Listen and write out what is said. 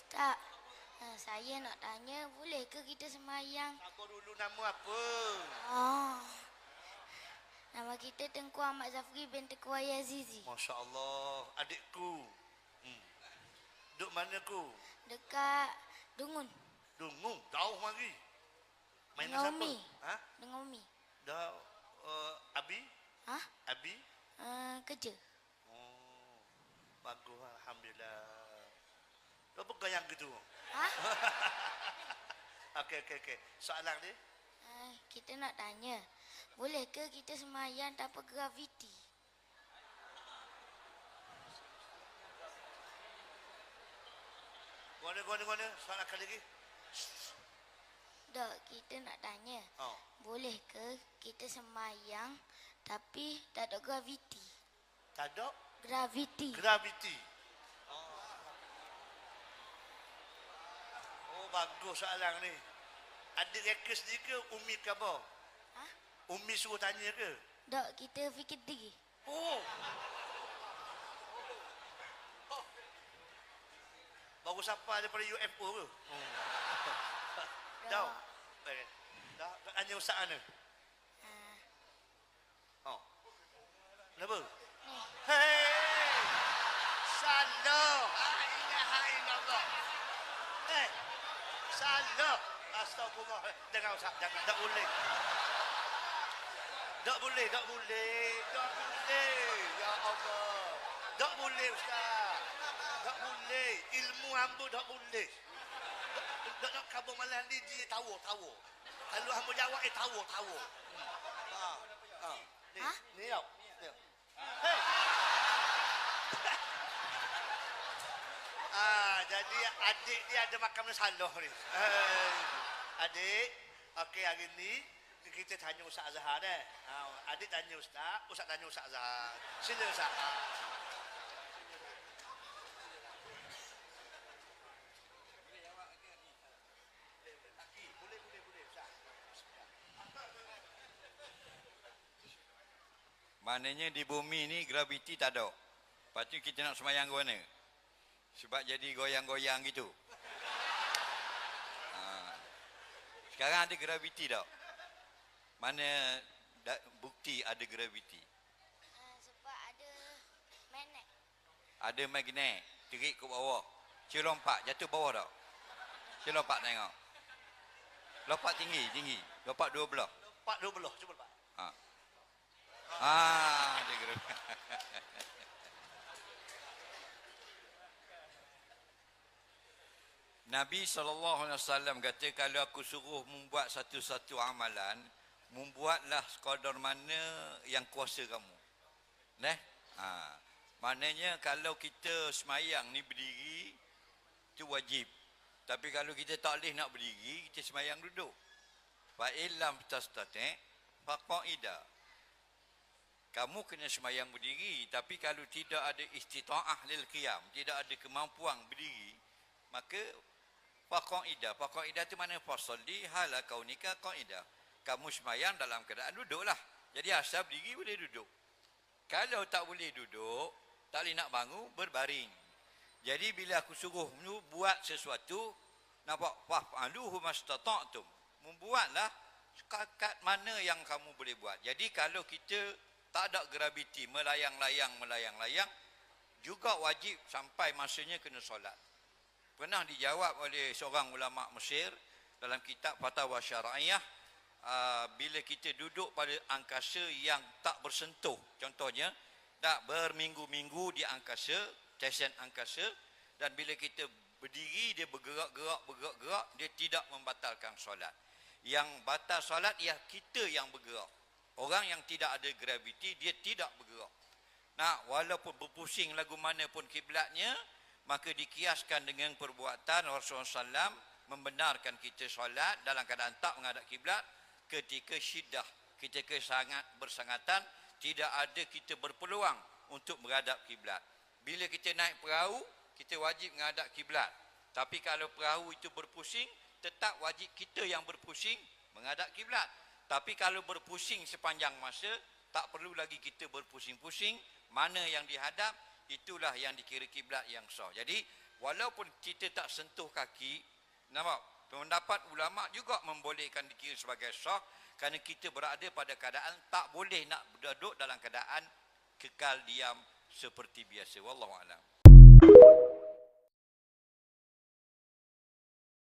Ustaz, saya nak tanya, boleh ke kita semayang? Sabar dulu, nama apa? Oh, nama kita Tengku Ahmad Zafri bin Tengku Azizi. Masya Allah, adikku. Duduk mana ku? Dekat Dungun. Dungung, jauh mari. Main Dengan siapa? Umi. Ha? Dengan Umi. Dah, Abi? Hah? Abi? Kerja. Oh, bagus, Alhamdulillah. Apa kau yang gitu? Hah? Okey. Soalan ni? Kita nak tanya, boleh ke kita semayang tanpa graviti? Guna. Soalan kali lagi. Dok, kita nak tanya, Oh. boleh ke kita semayang tapi tak ada graviti? Tak ada Graviti. graviti. Oh, bagus soalan ni. Ada reka sendiri ke Umi ke apa? Hah? Umi suruh tanya ke? Dok, kita fikir diri. Oh. Baru sampai daripada UFO ke? Dah. Dah tanya ustaz mana? Oh. Kenapa? Ni. Hei. Salah. La ilaha illallah. Salah. Astagfirullah. Jangan ustaz, jangan. Tak boleh. Tak boleh. Ya Allah. Tak boleh ustaz. Tak boleh. Ilmu hamba tak boleh. Tak kabur malam ni dia tahu. Kalau hamba jawab tahu. Ni tau. Hei. Jadi adik dia ada makan salah ni. Adik, okey hari ni kita tanya Ustaz Azhar dah. Adik tanya Ustaz tanya Ustaz Azhar. Sila Ustaz. Maknanya di bumi ni graviti tak ada. Lepas tu kita nak semayang ke mana? Sebab jadi goyang-goyang gitu. Sekarang ada graviti tak? Mana bukti ada graviti? Sebab ada magnet. Ada magnet. Terik ke bawah. Cik lompat. Jatuh bawah tak? Cik lompat tengok. Lompat tinggi. Lompat dua belah. Lompat dua belah. Cuba lompat. Ada graviti. Nabi SAW kata, kalau aku suruh membuat satu-satu amalan, membuatlah sekadar mana yang kuasa kamu. Maknanya kalau kita semayang ni berdiri, itu wajib. Tapi kalau kita tak boleh nak berdiri, kita semayang duduk. Fa'ilam tastati' faqa'ida. Kamu kena semayang berdiri, tapi kalau tidak ada istita'ah lil qiyam, tidak ada kemampuan berdiri, maka faqaidah. Faqaidah itu mana? Fasalli hala kaunika qaidah. Kamu semayang dalam keadaan duduklah. Jadi asal berdiri boleh duduk. Kalau tak boleh duduk, tak boleh nak bangun, berbaring. Jadi bila aku suruh buat sesuatu, nampak fa'aluhu mastata'tum. Membuatlah setakat mana yang kamu boleh buat. Jadi kalau kita tak ada graviti, melayang-layang, juga wajib sampai masanya kena solat. Pernah dijawab oleh seorang ulama Mesir dalam kitab Fatwa Syar'iyah, bila kita duduk pada angkasa yang tak bersentuh, contohnya tak berminggu-minggu di angkasa, stesen angkasa, dan bila kita berdiri dia bergerak, dia tidak membatalkan solat. Yang batal solat ialah kita yang bergerak. Orang yang tidak ada graviti dia tidak bergerak. Walaupun berpusing lagu mana pun kiblatnya, maka dikiaskan dengan perbuatan Rasulullah SAW membenarkan kita solat dalam keadaan tak menghadap kiblat ketika syiddah, ketika sangat bersangatan, tidak ada kita berpeluang untuk menghadap kiblat. Bila kita naik perahu, kita wajib menghadap kiblat. Tapi kalau perahu itu berpusing, tetap wajib kita yang berpusing menghadap kiblat. Tapi kalau berpusing sepanjang masa, tak perlu lagi kita berpusing-pusing, mana yang dihadap itulah yang dikira kiblat yang sah. Jadi walaupun kita tak sentuh kaki, nampak? Pendapat ulama juga membolehkan dikira sebagai sah kerana kita berada pada keadaan tak boleh nak duduk dalam keadaan kekal diam seperti biasa. Wallahu a'lam.